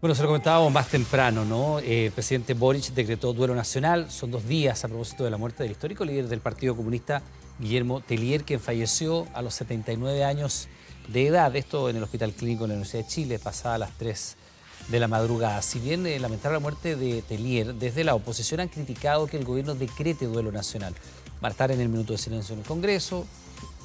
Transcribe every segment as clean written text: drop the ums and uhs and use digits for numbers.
Bueno, se lo comentábamos más temprano, ¿no? El presidente Boric decretó duelo nacional. Son 2 días a propósito de la muerte del histórico líder del Partido Comunista, Guillermo Tellier, quien falleció a los 79 años de edad. Esto en el Hospital Clínico de la Universidad de Chile, pasada las 3 de la madrugada. Si bien lamentable la muerte de Tellier, desde la oposición han criticado que el gobierno decrete duelo nacional. Va a estar en el minuto de silencio en el Congreso,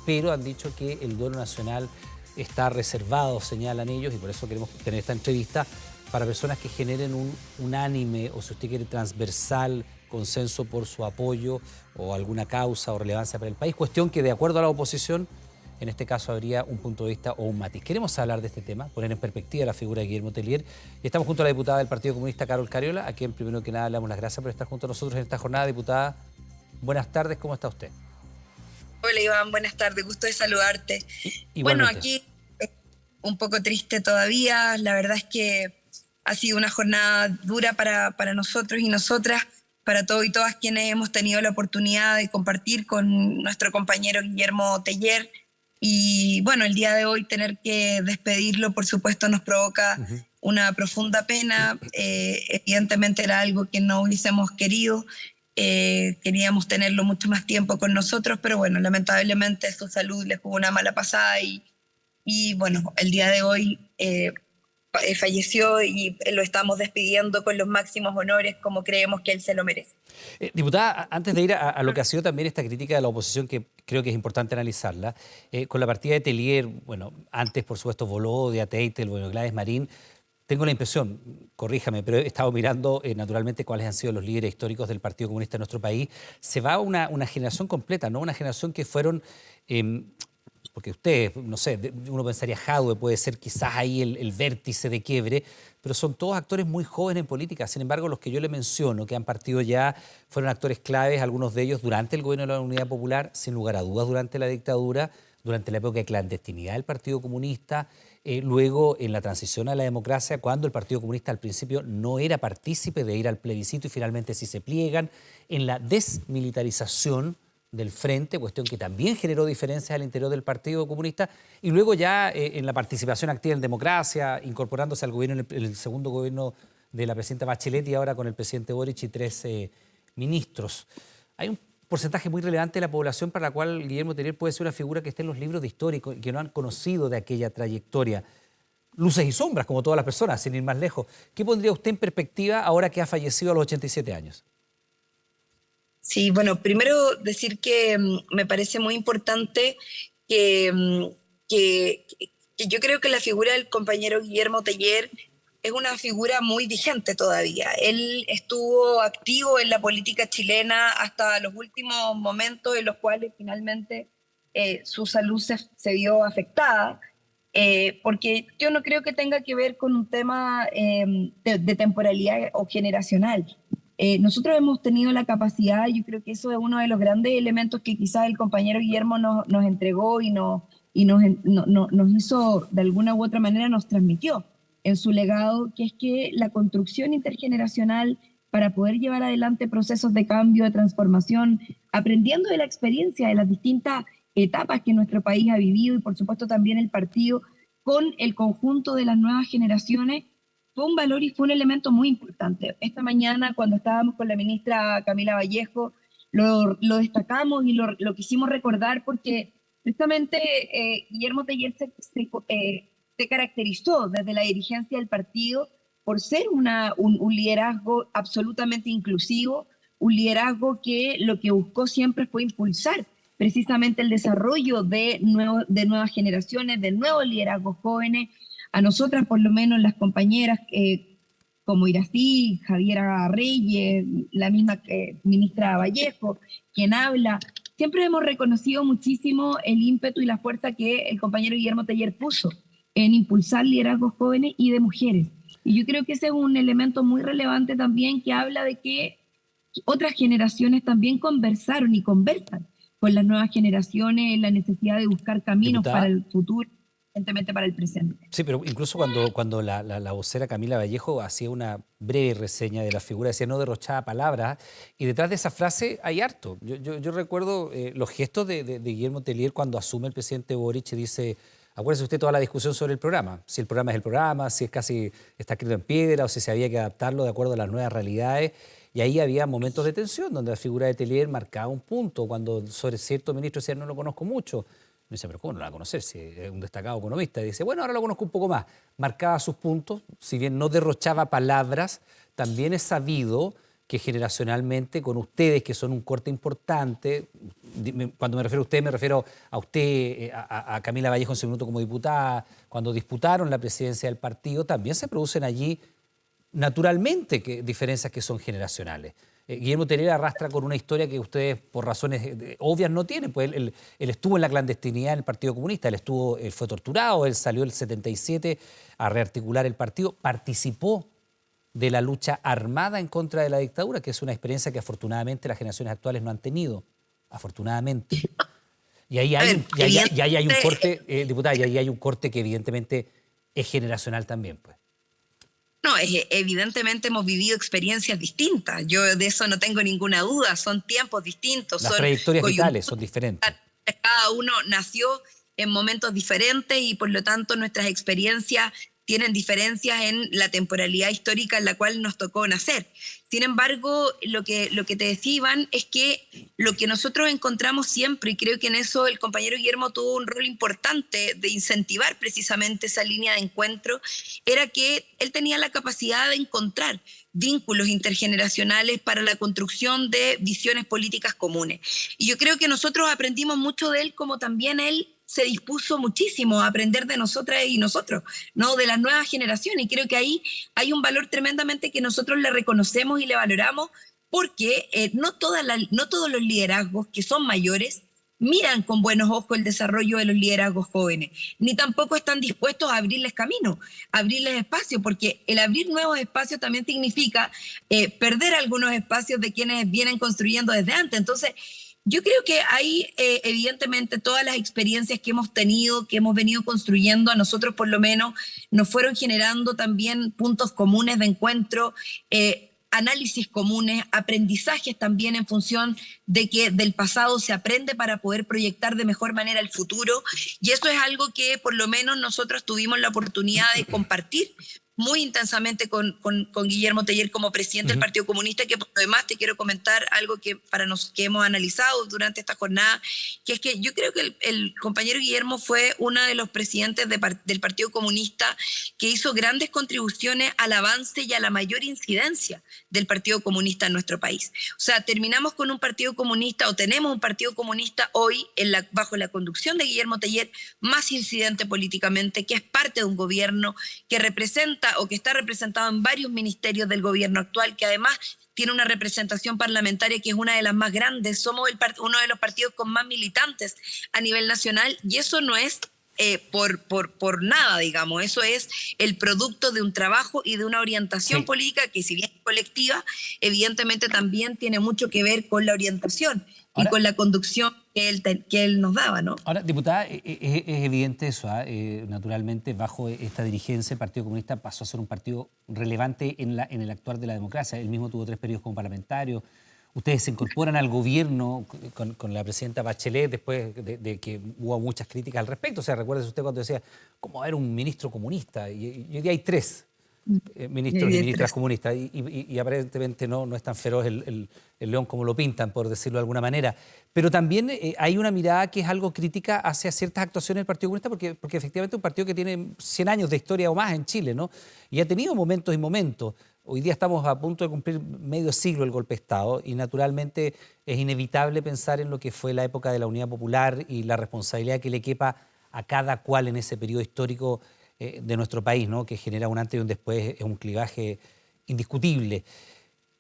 pero han dicho que el duelo nacional está reservado, señalan ellos, y por eso queremos tener esta entrevista para personas que generen un unánime o, si usted quiere, transversal consenso por su apoyo o alguna causa o relevancia para el país. Cuestión que, de acuerdo a la oposición, en este caso habría un punto de vista o un matiz. Queremos hablar de este tema, poner en perspectiva la figura de Guillermo Tellier. Y estamos junto a la diputada del Partido Comunista, Carol Cariola, a quien primero que nada le damos las gracias por estar junto a nosotros en esta jornada. Diputada, buenas tardes, ¿cómo está usted? Hola Iván, buenas tardes, gusto de saludarte. Igualmente. Bueno, aquí un poco triste todavía, la verdad es que ha sido una jornada dura para nosotros y nosotras, para todos y todas quienes hemos tenido la oportunidad de compartir con nuestro compañero Guillermo Tellier. Y bueno, el día de hoy tener que despedirlo, por supuesto, nos provoca una profunda pena. Evidentemente era algo que no hubiésemos querido. Queríamos tenerlo mucho más tiempo con nosotros, pero bueno, lamentablemente su salud le jugó una mala pasada y bueno, el día de hoy falleció y lo estamos despidiendo con los máximos honores como creemos que él se lo merece. Diputada, antes de ir a lo que ha sido también esta crítica de la oposición, que creo que es importante analizarla, con la partida de Tellier, bueno, antes por supuesto Volodya, Teitel, bueno, Gladys Marín, tengo la impresión, corríjame, pero he estado mirando naturalmente cuáles han sido los líderes históricos del Partido Comunista en nuestro país. Se va una generación completa, ¿no? Una generación que fueron, porque ustedes, no sé, uno pensaría Jadwe puede ser quizás ahí el vértice de quiebre, pero son todos actores muy jóvenes en política. Sin embargo, los que yo le menciono, que han partido ya, fueron actores claves, algunos de ellos durante el gobierno de la Unidad Popular, sin lugar a dudas durante la dictadura, durante la época de clandestinidad del Partido Comunista, luego en la transición a la democracia, cuando el Partido Comunista al principio no era partícipe de ir al plebiscito y finalmente sí se pliegan, en la desmilitarización del Frente, cuestión que también generó diferencias al interior del Partido Comunista, y luego ya en la participación activa en democracia, incorporándose al gobierno, en el segundo gobierno de la presidenta Bachelet y ahora con el presidente Boric y 13 ministros. Hay un porcentaje muy relevante de la población para la cual Guillermo Tellier puede ser una figura que esté en los libros de historia y que no han conocido de aquella trayectoria. Luces y sombras, como todas las personas, sin ir más lejos. ¿Qué pondría usted en perspectiva ahora que ha fallecido a los 87 años? Sí, bueno, primero decir que me parece muy importante que, que yo creo que la figura del compañero Guillermo Tellier es una figura muy vigente todavía. Él estuvo activo en la política chilena hasta los últimos momentos en los cuales finalmente su salud se vio afectada, porque yo no creo que tenga que ver con un tema de temporalidad o generacional. Nosotros hemos tenido la capacidad, yo creo que eso es uno de los grandes elementos que quizás el compañero Guillermo nos entregó y nos hizo, de alguna u otra manera, nos transmitió en su legado, que es que la construcción intergeneracional para poder llevar adelante procesos de cambio, de transformación, aprendiendo de la experiencia de las distintas etapas que nuestro país ha vivido y por supuesto también el partido, con el conjunto de las nuevas generaciones, fue un valor y fue un elemento muy importante. Esta mañana, cuando estábamos con la ministra Camila Vallejo, lo destacamos y lo quisimos recordar porque justamente Guillermo Tellier se caracterizó desde la dirigencia del partido por ser un liderazgo absolutamente inclusivo, un liderazgo que lo que buscó siempre fue impulsar precisamente el desarrollo de nuevas generaciones, de nuevos liderazgos jóvenes. A nosotras, por lo menos las compañeras como Irací, Javiera Reyes, la misma ministra Vallejo, quien habla, siempre hemos reconocido muchísimo el ímpetu y la fuerza que el compañero Guillermo Tellier puso en impulsar liderazgos jóvenes y de mujeres. Y yo creo que ese es un elemento muy relevante también que habla de que otras generaciones también conversaron y conversan con las nuevas generaciones en la necesidad de buscar caminos para el futuro, evidentemente para el presente. Sí, pero incluso cuando la vocera Camila Vallejo hacía una breve reseña de la figura, decía no derrochaba palabras, y detrás de esa frase hay harto. Yo recuerdo los gestos de Guillermo Tellier cuando asume el presidente Boric y dice Acuérdese usted toda la discusión sobre el programa, si el programa es el programa, si es casi está escrito en piedra o si se había que adaptarlo de acuerdo a las nuevas realidades. Y ahí había momentos de tensión donde la figura de Tellier marcaba un punto, cuando sobre cierto ministro decía no lo conozco mucho. Me dice, pero ¿cómo no la va a conocer si es un destacado economista? Y dice, bueno, ahora lo conozco un poco más. Marcaba sus puntos, si bien no derrochaba palabras, también es sabido que generacionalmente con ustedes, que son un corte importante, cuando me refiero a usted, me refiero a usted, a Camila Vallejo en su minuto como diputada, cuando disputaron la presidencia del partido, también se producen allí naturalmente diferencias que son generacionales. Guillermo Tellier arrastra con una historia que ustedes, por razones obvias, no tienen. Pues él estuvo en la clandestinidad en el Partido Comunista, él fue torturado, él salió el 77 a rearticular el partido, participó de la lucha armada en contra de la dictadura, que es una experiencia que afortunadamente las generaciones actuales no han tenido, afortunadamente. Y ahí hay un corte, diputada, y ahí hay un corte que evidentemente es generacional también, pues. No, evidentemente hemos vivido experiencias distintas, yo de eso no tengo ninguna duda, son tiempos distintos, Las son trayectorias vitales son diferentes. cada uno nació en momentos diferentes y por lo tanto nuestras experiencias tienen diferencias en la temporalidad histórica en la cual nos tocó nacer. Sin embargo, lo que te decía, Iván, es que lo que nosotros encontramos siempre, y creo que en eso el compañero Guillermo tuvo un rol importante de incentivar precisamente esa línea de encuentro, era que él tenía la capacidad de encontrar vínculos intergeneracionales para la construcción de visiones políticas comunes. Y yo creo que nosotros aprendimos mucho de él, como también él se dispuso muchísimo a aprender de nosotras y nosotros, ¿no? De las nuevas generaciones. Y creo que ahí hay un valor tremendamente que nosotros le reconocemos y le valoramos, porque no todos los liderazgos que son mayores miran con buenos ojos el desarrollo de los liderazgos jóvenes, ni tampoco están dispuestos a abrirles camino, a abrirles espacio, porque el abrir nuevos espacios también significa perder algunos espacios de quienes vienen construyendo desde antes. Entonces, yo creo que ahí, evidentemente, todas las experiencias que hemos tenido, que hemos venido construyendo, a nosotros por lo menos, nos fueron generando también puntos comunes de encuentro, análisis comunes, aprendizajes también en función de que del pasado se aprende para poder proyectar de mejor manera el futuro. Y eso es algo que por lo menos nosotros tuvimos la oportunidad de compartir muy intensamente con Guillermo Tellier como presidente del Partido Comunista, que por lo demás te quiero comentar algo que que hemos analizado durante esta jornada, que es que yo creo que el compañero Guillermo fue uno de los presidentes del Partido Comunista que hizo grandes contribuciones al avance y a la mayor incidencia del Partido Comunista en nuestro país. O sea, terminamos con un Partido Comunista, o tenemos un Partido Comunista hoy bajo la conducción de Guillermo Tellier, más incidente políticamente, que es parte de un gobierno que representa o que está representado en varios ministerios del gobierno actual, que además tiene una representación parlamentaria que es una de las más grandes. Somos uno de los partidos con más militantes a nivel nacional, y eso no es por nada, digamos. Eso es el producto de un trabajo y de una orientación política que, si bien es colectiva, evidentemente también tiene mucho que ver con la orientación y con la conducción que él nos daba, ¿no? Ahora, diputada, es evidente eso, naturalmente, bajo esta dirigencia, el Partido Comunista pasó a ser un partido relevante en el actuar de la democracia. Él mismo tuvo 3 periodos como parlamentario. Ustedes se incorporan al gobierno con la presidenta Bachelet después de que hubo muchas críticas al respecto. O sea, recuérdese usted cuando decía, ¿cómo va a haber un ministro comunista? Y hoy día hay 3 ministros y ministras comunistas, y aparentemente no es tan feroz el león como lo pintan, por decirlo de alguna manera. Pero también hay una mirada que es algo crítica hacia ciertas actuaciones del Partido Comunista, porque efectivamente es un partido que tiene 100 años de historia o más en Chile, ¿no? Y ha tenido momentos y momentos. Hoy día estamos a punto de cumplir medio siglo del golpe de Estado, y naturalmente es inevitable pensar en lo que fue la época de la Unidad Popular y la responsabilidad que le quepa a cada cual en ese periodo histórico de nuestro país, ¿no? Que genera un antes y un después, es un clivaje indiscutible.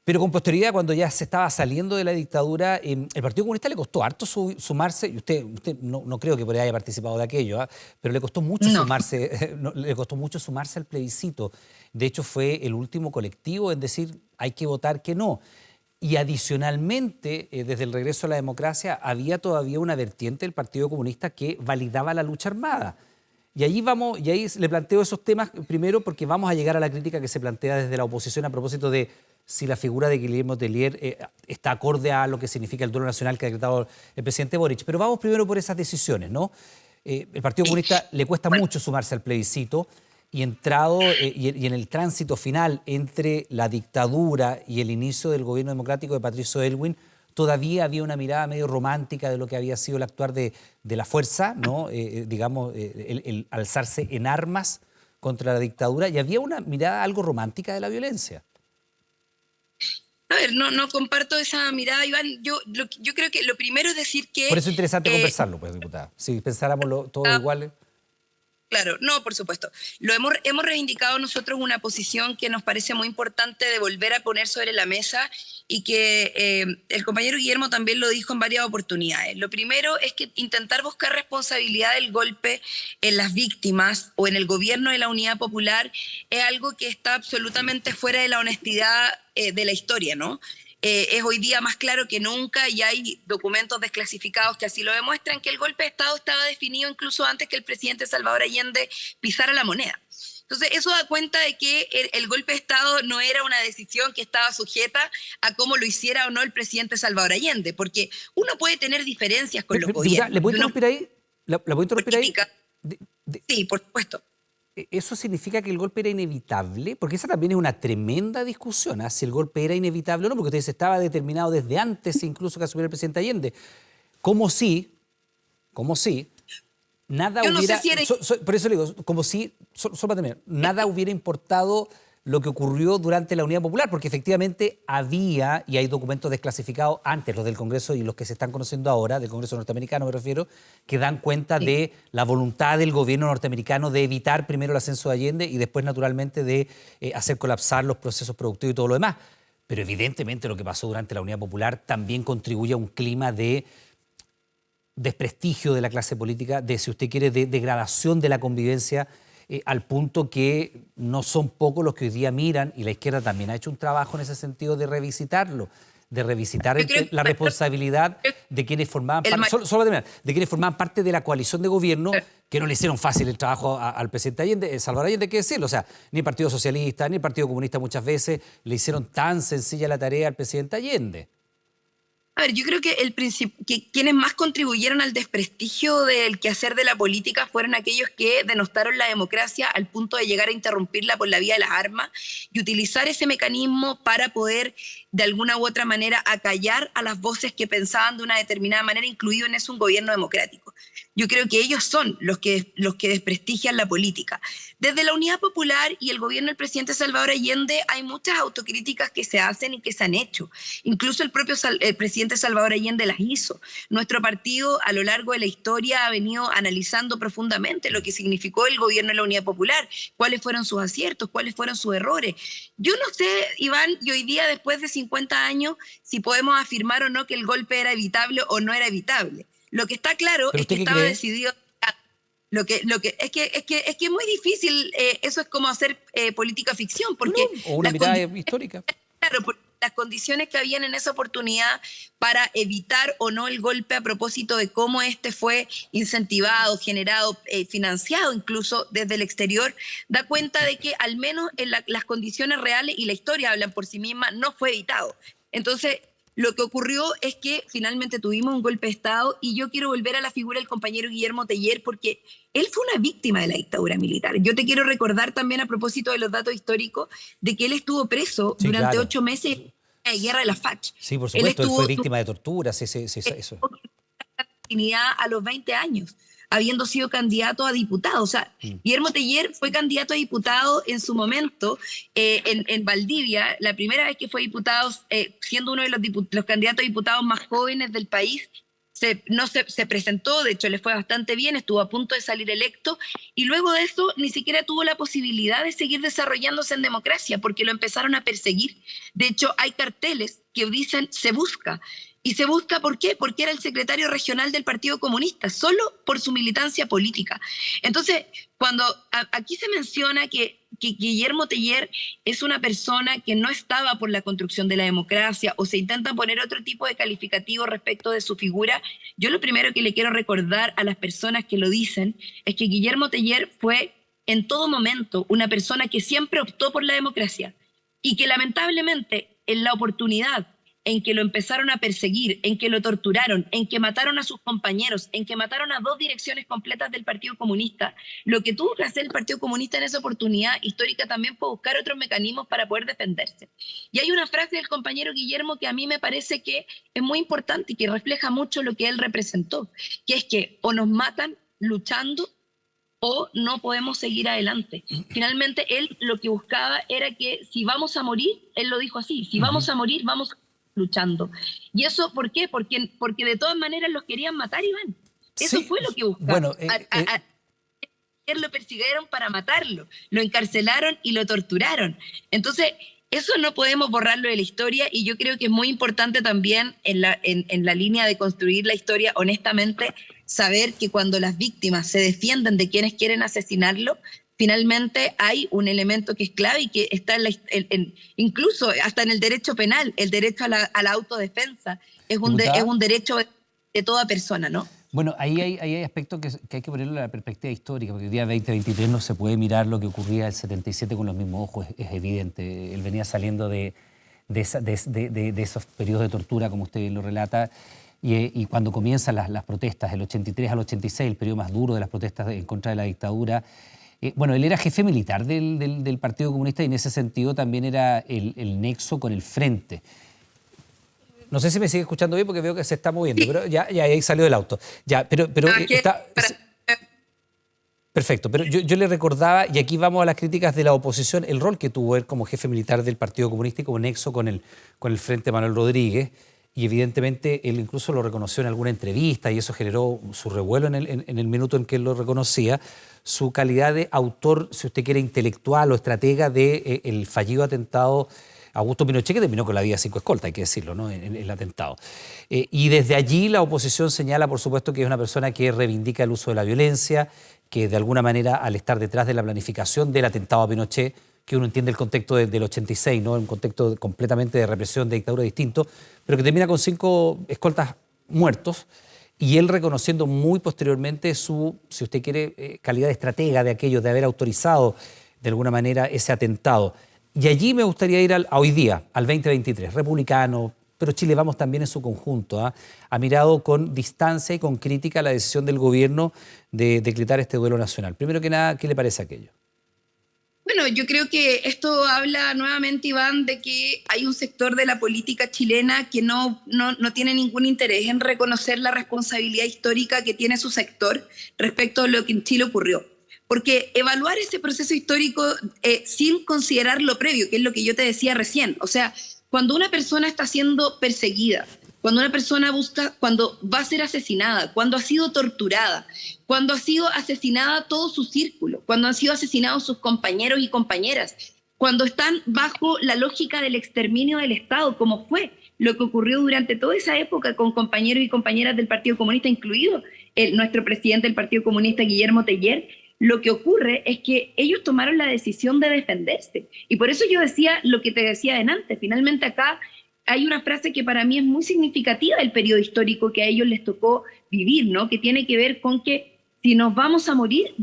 Pero con posterioridad, cuando ya se estaba saliendo de la dictadura, el Partido Comunista le costó harto sumarse, y usted no creo que por ahí haya participado de aquello, pero le costó mucho sumarse al plebiscito. De hecho, fue el último colectivo en decir hay que votar que no. Y adicionalmente, desde el regreso a la democracia, había todavía una vertiente del Partido Comunista que validaba la lucha armada. Y ahí le planteo esos temas primero porque vamos a llegar a la crítica que se plantea desde la oposición a propósito de si la figura de Guillermo Tellier está acorde a lo que significa el duelo nacional que ha decretado el presidente Boric. Pero vamos primero por esas decisiones, ¿no? El Partido Sí. Comunista le cuesta Bueno, mucho sumarse al plebiscito y entrado y en el tránsito final entre la dictadura y el inicio del gobierno democrático de Patricio Aylwin, todavía había una mirada medio romántica de lo que había sido el actuar de la fuerza, ¿no? Digamos, el alzarse en armas contra la dictadura, y había una mirada algo romántica de la violencia. a ver, no comparto esa mirada, Iván. Yo creo que lo primero es decir Por que eso es interesante eh, conversarlo, pues, diputada. Si pensáramos todos iguales. claro, no, por supuesto. Hemos reivindicado nosotros una posición que nos parece muy importante de volver a poner sobre la mesa y que el compañero Guillermo también lo dijo en varias oportunidades. Lo primero es que intentar buscar responsabilidad del golpe en las víctimas o en el gobierno de la Unidad Popular es algo que está absolutamente fuera de la honestidad de la historia, ¿no? Es hoy día más claro que nunca y hay documentos desclasificados que así lo demuestran, que el golpe de Estado estaba definido incluso antes que el presidente Salvador Allende pisara la moneda. Entonces, eso da cuenta de que el golpe de Estado no era una decisión que estaba sujeta a cómo lo hiciera o no el presidente Salvador Allende, porque uno puede tener diferencias con los Diputada, ¿le gobiernos puedo y uno interrumpir ahí? ¿La puedo interrumpir ahí? política, De- de- sí, por supuesto. ¿Eso significa que el golpe era inevitable? Porque esa también es una tremenda discusión, ¿ah? Si el golpe era inevitable o no, porque usted dice estaba determinado desde antes incluso que asumiera el presidente Allende. Como si, como si, nada Yo no sé hubiera, si era... por eso le digo, como si, solo para terminar, nada hubiera importado lo que ocurrió durante la Unidad Popular, porque efectivamente había, y hay documentos desclasificados antes, los del Congreso y los que se están conociendo ahora, del Congreso norteamericano me refiero, que dan cuenta de la voluntad del gobierno norteamericano de evitar primero el ascenso de Allende y después naturalmente de hacer colapsar los procesos productivos y todo lo demás. Pero evidentemente lo que pasó durante la Unidad Popular también contribuye a un clima de desprestigio de la clase política, de, si usted quiere, de degradación de la convivencia, al punto que no son pocos los que hoy día miran, y la izquierda también ha hecho un trabajo en ese sentido de revisitarlo, de revisitar Yo creo la responsabilidad de quienes formaban el, parte, solo para terminar, de quienes formaban parte de la coalición de gobierno, que no le hicieron fácil el trabajo al presidente Allende, Salvador Allende, hay que decirlo. O sea, ni el Partido Socialista, ni el Partido Comunista muchas veces le hicieron tan sencilla la tarea al presidente Allende. a ver, yo creo que, que quienes más contribuyeron al desprestigio del quehacer de la política fueron aquellos que denostaron la democracia al punto de llegar a interrumpirla por la vía de las armas y utilizar ese mecanismo para poder, de alguna u otra manera, acallar a las voces que pensaban de una determinada manera, incluido en eso un gobierno democrático. Yo creo que ellos son los que desprestigian la política. Desde la Unidad Popular y el gobierno del presidente Salvador Allende hay muchas autocríticas que se hacen y que se han hecho. Incluso el propio el presidente Salvador Allende las hizo. Nuestro partido a lo largo de la historia ha venido analizando profundamente lo que significó el gobierno de la Unidad Popular, cuáles fueron sus aciertos, cuáles fueron sus errores. Yo no sé, Iván, y hoy día después de 50 años, si podemos afirmar o no que el golpe era evitable o no era evitable. Lo que está claro ¿Pero es que usted qué estaba cree? decidido. Es que es muy difícil, eso es como hacer política ficción, No, porque o una las mirada condiciones, histórica. claro, porque las condiciones que habían en esa oportunidad para evitar o no el golpe a propósito de cómo este fue incentivado, generado, financiado incluso desde el exterior, da cuenta de que al menos en las condiciones reales y la historia hablan por sí misma, no fue evitado. Entonces, lo que ocurrió es que finalmente tuvimos un golpe de Estado y yo quiero volver a la figura del compañero Guillermo Teller porque él fue una víctima de la dictadura militar. Yo te quiero recordar también a propósito de los datos históricos de que él estuvo preso Sí, durante claro. 8 meses en la guerra de la FACH. Sí, por Él supuesto, él fue estuvo víctima de torturas, sí, sí, sí, eso. a los 20 años, habiendo sido candidato a diputado. O sea, Mm. Guillermo Teller fue candidato a diputado en su momento en Valdivia, la primera vez que fue diputado, siendo uno de los candidatos a diputados más jóvenes del país. Se presentó, de hecho le fue bastante bien, estuvo a punto de salir electo y luego de eso ni siquiera tuvo la posibilidad de seguir desarrollándose en democracia porque lo empezaron a perseguir. De hecho, hay carteles que dicen se busca. ¿Y se busca por qué? Porque era el secretario regional del Partido Comunista, solo por su militancia política. Entonces, cuando aquí se menciona que Guillermo Teller es una persona que no estaba por la construcción de la democracia o se intenta poner otro tipo de calificativo respecto de su figura, yo lo primero que le quiero recordar a las personas que lo dicen es que Guillermo Teller fue en todo momento una persona que siempre optó por la democracia y que lamentablemente en la oportunidad en que lo empezaron a perseguir, en que lo torturaron, en que mataron a sus compañeros, en que mataron a 2 direcciones completas del Partido Comunista, lo que tuvo que hacer el Partido Comunista en esa oportunidad histórica también fue buscar otros mecanismos para poder defenderse. Y hay una frase del compañero Guillermo que a mí me parece que es muy importante y que refleja mucho lo que él representó, que es que o nos matan luchando o no podemos seguir adelante. Finalmente, él lo que buscaba era que si vamos a morir, él lo dijo así, si vamos a morir, vamos luchando. ¿Y eso por qué? Porque de todas maneras los querían matar, Iván. Eso Sí, fue lo que buscaban. bueno, Lo persiguieron para matarlo, lo encarcelaron y lo torturaron. Entonces, eso no podemos borrarlo de la historia y yo creo que es muy importante también en la línea de construir la historia, honestamente, saber que cuando las víctimas se defienden de quienes quieren asesinarlo, finalmente hay un elemento que es clave y que está incluso hasta en el derecho penal, el derecho a la autodefensa, es diputada, un derecho de toda persona, ¿no? bueno, ahí hay aspectos que hay que ponerlo en la perspectiva histórica, porque el día 2023 no se puede mirar lo que ocurría el 77 con los mismos ojos, es evidente. Él venía saliendo de esos periodos de tortura, como usted bien lo relata, y cuando comienzan las protestas, del 83 al 86, el periodo más duro de las protestas en contra de la dictadura. Bueno, él era jefe militar del Partido Comunista y en ese sentido también era el nexo con el Frente. No sé si me sigue escuchando bien porque veo que se está moviendo, pero ya ahí salió del auto. Ya, pero está... Perfecto, pero yo le recordaba, y aquí vamos a las críticas de la oposición, el rol que tuvo él como jefe militar del Partido Comunista y como nexo con el Frente Manuel Rodríguez, y evidentemente él incluso lo reconoció en alguna entrevista y eso generó su revuelo en el minuto en que él lo reconocía, su calidad de autor, si usted quiere, intelectual o estratega del fallido atentado Augusto Pinochet, que terminó con la vida de 5 escoltas, hay que decirlo, ¿no? En el atentado. Y desde allí la oposición señala, por supuesto, que es una persona que reivindica el uso de la violencia, que de alguna manera, al estar detrás de la planificación del atentado a Pinochet, que uno entiende el contexto del 86, ¿no? Un contexto completamente de represión, de dictadura distinto, pero que termina con 5 escoltas muertos, y él reconociendo muy posteriormente su, si usted quiere, calidad de estratega de aquello, de haber autorizado de alguna manera ese atentado. Y allí me gustaría ir a hoy día, al 2023, republicano, pero Chile Vamos también en su conjunto, ha mirado con distancia y con crítica la decisión del gobierno de decretar este duelo nacional. Primero que nada, ¿qué le parece aquello? Bueno, yo creo que esto habla nuevamente, Iván, de que hay un sector de la política chilena que no tiene ningún interés en reconocer la responsabilidad histórica que tiene su sector respecto a lo que en Chile ocurrió. Porque evaluar ese proceso histórico sin considerar lo previo, que es lo que yo te decía recién, o sea, cuando una persona está siendo perseguida, cuando una persona cuando va a ser asesinada, cuando ha sido torturada, cuando ha sido asesinada todo su círculo, cuando han sido asesinados sus compañeros y compañeras, cuando están bajo la lógica del exterminio del Estado, como fue lo que ocurrió durante toda esa época con compañeros y compañeras del Partido Comunista, incluido nuestro presidente del Partido Comunista, Guillermo Teller. Lo que ocurre es que ellos tomaron la decisión de defenderse. Y por eso yo decía lo que te decía antes. Finalmente acá hay una frase que para mí es muy significativa del periodo histórico que a ellos les tocó vivir, ¿no? Que tiene que ver con que si nos vamos a morir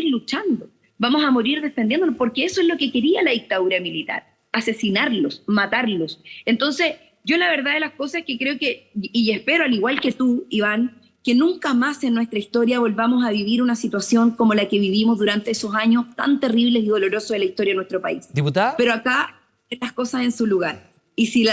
luchando, vamos a morir defendiéndonos, porque eso es lo que quería la dictadura militar, asesinarlos, matarlos. Entonces, yo la verdad de las cosas es que creo que, y espero al igual que tú, Iván, que nunca más en nuestra historia volvamos a vivir una situación como la que vivimos durante esos años tan terribles y dolorosos de la historia de nuestro país. Diputada. Pero acá las cosas en su lugar. Y si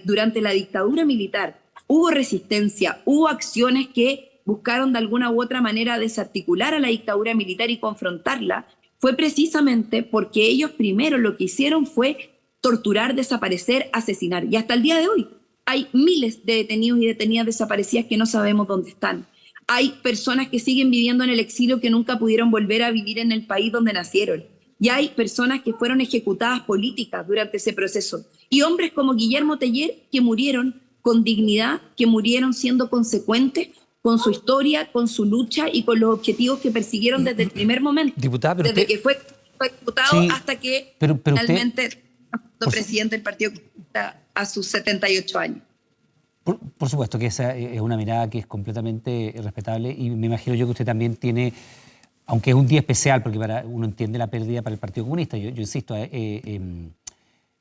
durante la dictadura militar hubo resistencia, hubo acciones que buscaron de alguna u otra manera desarticular a la dictadura militar y confrontarla, fue precisamente porque ellos primero lo que hicieron fue torturar, desaparecer, asesinar. Y hasta el día de hoy hay miles de detenidos y detenidas desaparecidas que no sabemos dónde están. Hay personas que siguen viviendo en el exilio que nunca pudieron volver a vivir en el país donde nacieron. Y hay personas que fueron ejecutadas políticas durante ese proceso. Y hombres como Guillermo Teller que murieron con dignidad, que murieron siendo consecuentes con su historia, con su lucha y con los objetivos que persiguieron desde el primer momento. Diputada, pero desde que fue diputado sí, hasta que pero finalmente fue presidente del Partido Comunista a sus 78 años. Por supuesto que esa es una mirada que es completamente respetable y me imagino yo que usted también tiene, aunque es un día especial, porque uno entiende la pérdida para el Partido Comunista, yo insisto,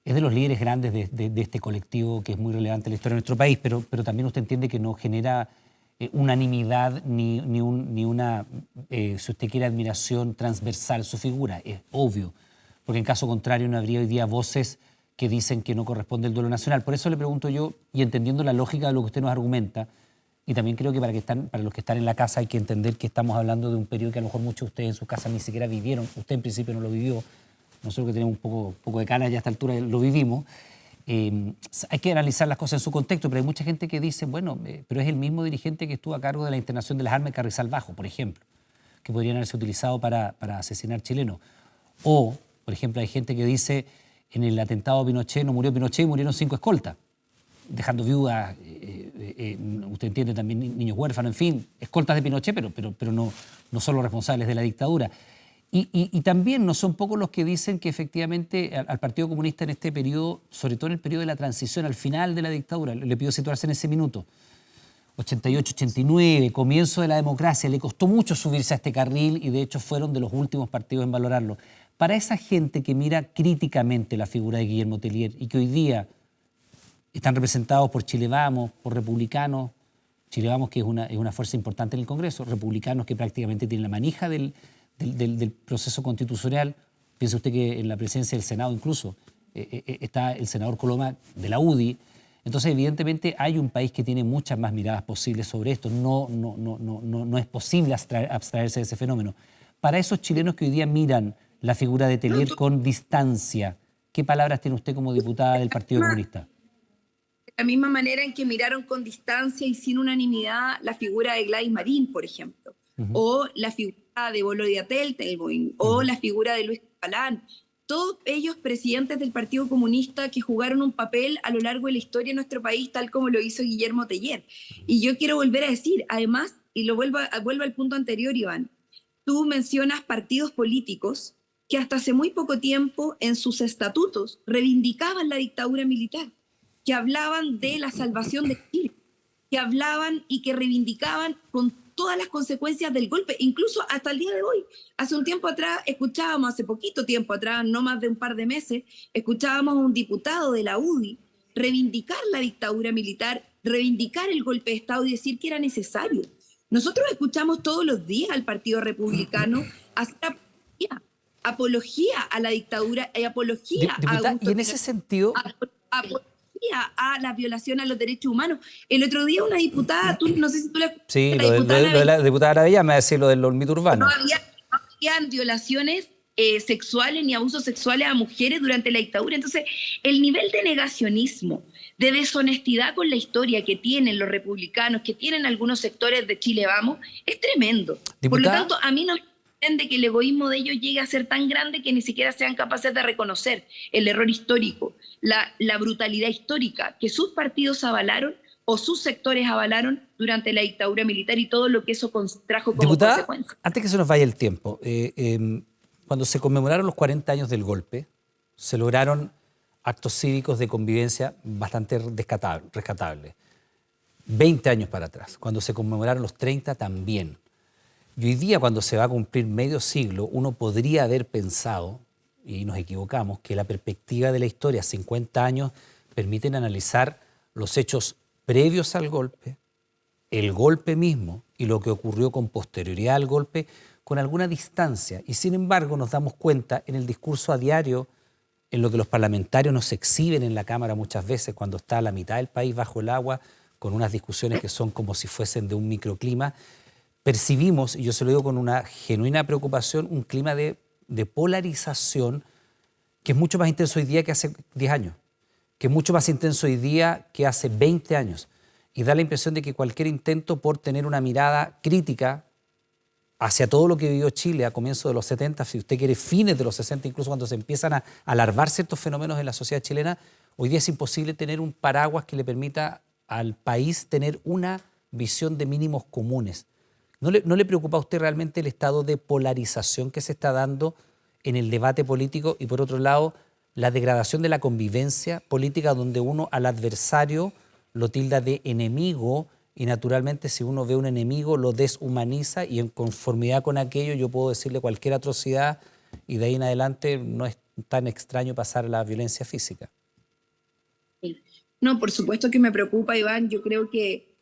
es de los líderes grandes de este colectivo que es muy relevante en la historia de nuestro país, pero también usted entiende que no genera unanimidad ni una, si usted quiere, admiración transversal su figura. Es obvio, porque en caso contrario no habría hoy día voces que dicen que no corresponde el duelo nacional. Por eso le pregunto yo, y entendiendo la lógica de lo que usted nos argumenta, y también creo que para los que están en la casa hay que entender que estamos hablando de un periodo que a lo mejor muchos de ustedes en sus casas ni siquiera vivieron. Usted en principio no lo vivió. Nosotros que tenemos un poco de canas ya a esta altura lo vivimos. Hay que analizar las cosas en su contexto, pero hay mucha gente que dice, bueno, pero es el mismo dirigente que estuvo a cargo de la internación de las armas en Carrizal Bajo, por ejemplo, que podrían haberse utilizado para asesinar chilenos. O, por ejemplo, hay gente que dice, en el atentado a Pinochet no murió Pinochet y murieron 5 escoltas, dejando viudas, usted entiende, también niños huérfanos, en fin, escoltas de Pinochet, pero no son los responsables de la dictadura. Y también no son pocos los que dicen que efectivamente al Partido Comunista en este periodo, sobre todo en el periodo de la transición, al final de la dictadura, le pido situarse en ese minuto, 88, 89, comienzo de la democracia, le costó mucho subirse a este carril y de hecho fueron de los últimos partidos en valorarlo. Para esa gente que mira críticamente la figura de Guillermo Tellier y que hoy día están representados por Chile Vamos, por republicanos, Chile Vamos que es una fuerza importante en el Congreso, republicanos que prácticamente tienen la manija del proceso constitucional. Piense usted que en la presidencia del Senado incluso está el senador Coloma de la UDI. Entonces, evidentemente, hay un país que tiene muchas más miradas posibles sobre esto. No es posible abstraerse de ese fenómeno. Para esos chilenos que hoy día miran la figura de Tellier con distancia, ¿qué palabras tiene usted como diputada del Partido Comunista? De la misma manera en que miraron con distancia y sin unanimidad la figura de Gladys Marín, por ejemplo, o la figura de Bolodia Teltelboim, o la figura de Luis Palán. Todos ellos presidentes del Partido Comunista que jugaron un papel a lo largo de la historia de nuestro país, tal como lo hizo Guillermo Tellier. Y yo quiero volver a decir, además, y vuelvo al punto anterior, Iván, tú mencionas partidos políticos que hasta hace muy poco tiempo en sus estatutos reivindicaban la dictadura militar, que hablaban de la salvación de Chile, que hablaban y que reivindicaban con todas las consecuencias del golpe, incluso hasta el día de hoy. Hace un tiempo atrás hace poquito tiempo atrás, no más de un par de meses, escuchábamos a un diputado de la UDI reivindicar la dictadura militar, reivindicar el golpe de Estado y decir que era necesario. Nosotros escuchamos todos los días al Partido Republicano hacer apología a la dictadura y apología a... Y en ese sentido... a la violación a los derechos humanos. El otro día una diputada, no sé si tú la... Sí, lo de la diputada Aravilla me va a decir lo del mito urbano. No habían violaciones sexuales ni abusos sexuales a mujeres durante la dictadura. Entonces, el nivel de negacionismo, de deshonestidad con la historia que tienen los republicanos, que tienen algunos sectores de Chile Vamos, es tremendo. ¿Diputada? Por lo tanto, a mí no me de que el egoísmo de ellos llegue a ser tan grande que ni siquiera sean capaces de reconocer el error histórico, la brutalidad histórica que sus partidos avalaron o sus sectores avalaron durante la dictadura militar y todo lo que eso trajo como diputada, consecuencia. Antes que se nos vaya el tiempo, cuando se conmemoraron los 40 años del golpe, se lograron actos cívicos de convivencia bastante rescatables. 20 años para atrás, cuando se conmemoraron los 30 también. Y hoy día, cuando se va a cumplir medio siglo, uno podría haber pensado, y nos equivocamos, que la perspectiva de la historia, 50 años, permiten analizar los hechos previos al golpe, el golpe mismo y lo que ocurrió con posterioridad al golpe con alguna distancia. Y sin embargo nos damos cuenta en el discurso a diario, en lo que los parlamentarios nos exhiben en la Cámara muchas veces cuando está la mitad del país bajo el agua, con unas discusiones que son como si fuesen de un microclima, percibimos, y yo se lo digo con una genuina preocupación, un clima de polarización que es mucho más intenso hoy día que hace 10 años, que es mucho más intenso hoy día que hace 20 años. Y da la impresión de que cualquier intento por tener una mirada crítica hacia todo lo que vivió Chile a comienzos de los 70, si usted quiere fines de los 60, incluso cuando se empiezan a alarvar ciertos fenómenos en la sociedad chilena, hoy día es imposible tener un paraguas que le permita al país tener una visión de mínimos comunes. ¿No le preocupa a usted realmente el estado de polarización que se está dando en el debate político y, por otro lado, la degradación de la convivencia política donde uno al adversario lo tilda de enemigo y, naturalmente, si uno ve un enemigo lo deshumaniza y en conformidad con aquello yo puedo decirle cualquier atrocidad y de ahí en adelante tan extraño pasar a la violencia física. No, por supuesto que me preocupa, Iván. Yo creo que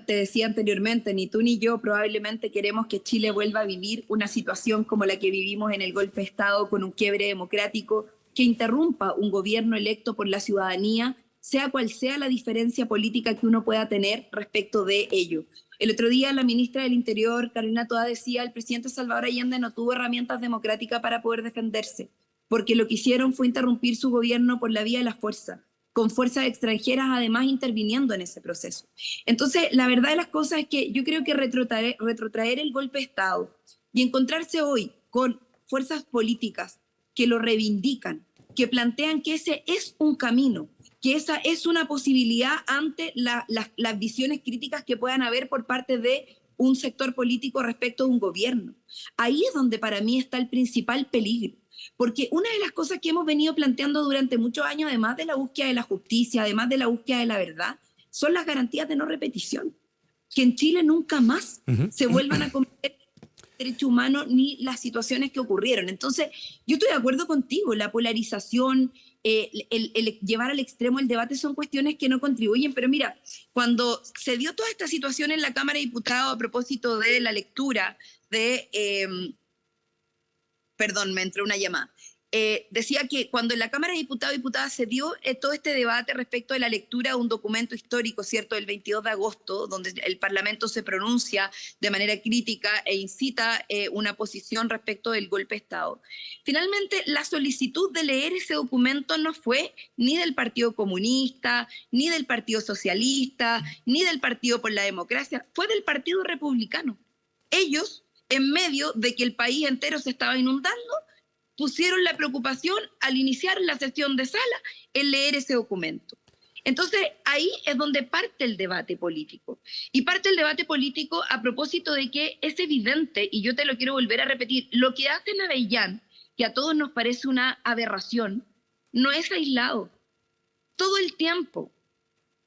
te decía anteriormente, ni tú ni yo probablemente queremos que Chile vuelva a vivir una situación como la que vivimos en el golpe de Estado, con un quiebre democrático que interrumpa un gobierno electo por la ciudadanía, sea cual sea la diferencia política que uno pueda tener respecto de ello. El otro día la ministra del Interior, Carolina Toá, decía: el presidente Salvador Allende no tuvo herramientas democráticas para poder defenderse, porque lo que hicieron fue interrumpir su gobierno por la vía de la fuerza, con fuerzas extranjeras además interviniendo en ese proceso. Entonces, la verdad de las cosas es que yo creo que retrotraer el golpe de Estado y encontrarse hoy con fuerzas políticas que lo reivindican, que plantean que ese es un camino, que esa es una posibilidad ante las visiones críticas que puedan haber por parte de un sector político respecto de un gobierno. Ahí es donde para mí está el principal peligro. Porque una de las cosas que hemos venido planteando durante muchos años, además de la búsqueda de la justicia, además de la búsqueda de la verdad, son las garantías de no repetición. Que en Chile nunca más se vuelvan a cometer derechos humanos ni las situaciones que ocurrieron. Entonces, yo estoy de acuerdo contigo, la polarización, el llevar al extremo el debate son cuestiones que no contribuyen, pero mira, cuando se dio toda esta situación en la Cámara de Diputados a propósito de la lectura de... Perdón, me entró una llamada. Decía que cuando en la Cámara de Diputados y Diputadas se dio todo este debate respecto de la lectura de un documento histórico, ¿cierto?, del 22 de agosto, donde el Parlamento se pronuncia de manera crítica e incita una posición respecto del golpe de Estado. Finalmente, la solicitud de leer ese documento no fue ni del Partido Comunista, ni del Partido Socialista, ni del Partido por la Democracia, fue del Partido Republicano. Ellos, en medio de que el país entero se estaba inundando, pusieron la preocupación al iniciar la sesión de sala en leer ese documento. Entonces, ahí es donde parte el debate político. Y parte el debate político a propósito de que es evidente, y yo te lo quiero volver a repetir, lo que hace Navellán, que a todos nos parece una aberración, no es aislado. Todo el tiempo,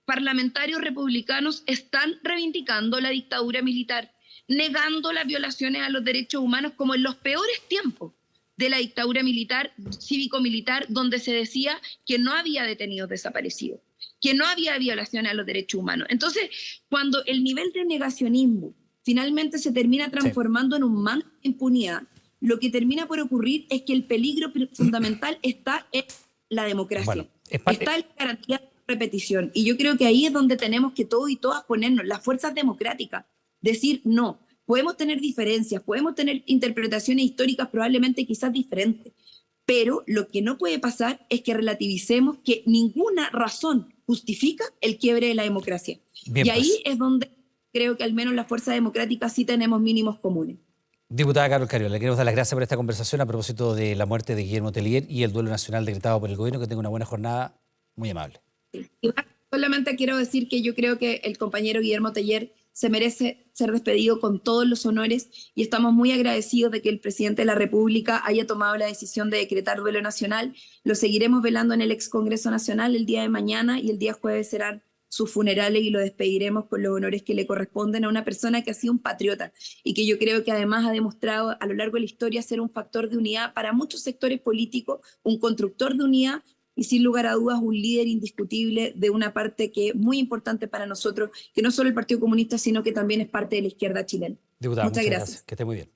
parlamentarios republicanos están reivindicando la dictadura militar, negando las violaciones a los derechos humanos como en los peores tiempos de la dictadura militar, cívico-militar, donde se decía que no había detenidos desaparecidos, que no había violaciones a los derechos humanos. Entonces, cuando el nivel de negacionismo finalmente se termina transformando en un manto de impunidad, lo que termina por ocurrir es que el peligro fundamental está en la democracia, bueno, está en la garantía de repetición. Y yo creo que ahí es donde tenemos que todos y todas ponernos, las fuerzas democráticas, decir no. Podemos tener diferencias, podemos tener interpretaciones históricas probablemente quizás diferentes, pero lo que no puede pasar es que relativicemos que ninguna razón justifica el quiebre de la democracia. Bien, y ahí pues, es donde creo que al menos las fuerzas democráticas sí tenemos mínimos comunes. diputada Carol Cariola, le queremos dar las gracias por esta conversación a propósito de la muerte de Guillermo Tellier y el duelo nacional decretado por el gobierno. Que tenga una buena jornada, muy amable. Sí. Y solamente quiero decir que yo creo que el compañero Guillermo Tellier se merece ser despedido con todos los honores y estamos muy agradecidos de que el presidente de la República haya tomado la decisión de decretar duelo nacional. Lo seguiremos velando en el ex Congreso Nacional el día de mañana y el día jueves serán sus funerales y lo despediremos con los honores que le corresponden a una persona que ha sido un patriota y que yo creo que además ha demostrado a lo largo de la historia ser un factor de unidad para muchos sectores políticos, un constructor de unidad y sin lugar a dudas un líder indiscutible de una parte que es muy importante para nosotros, que no solo el Partido Comunista, sino que también es parte de la izquierda chilena. Diputada, Muchas gracias. Que esté muy bien.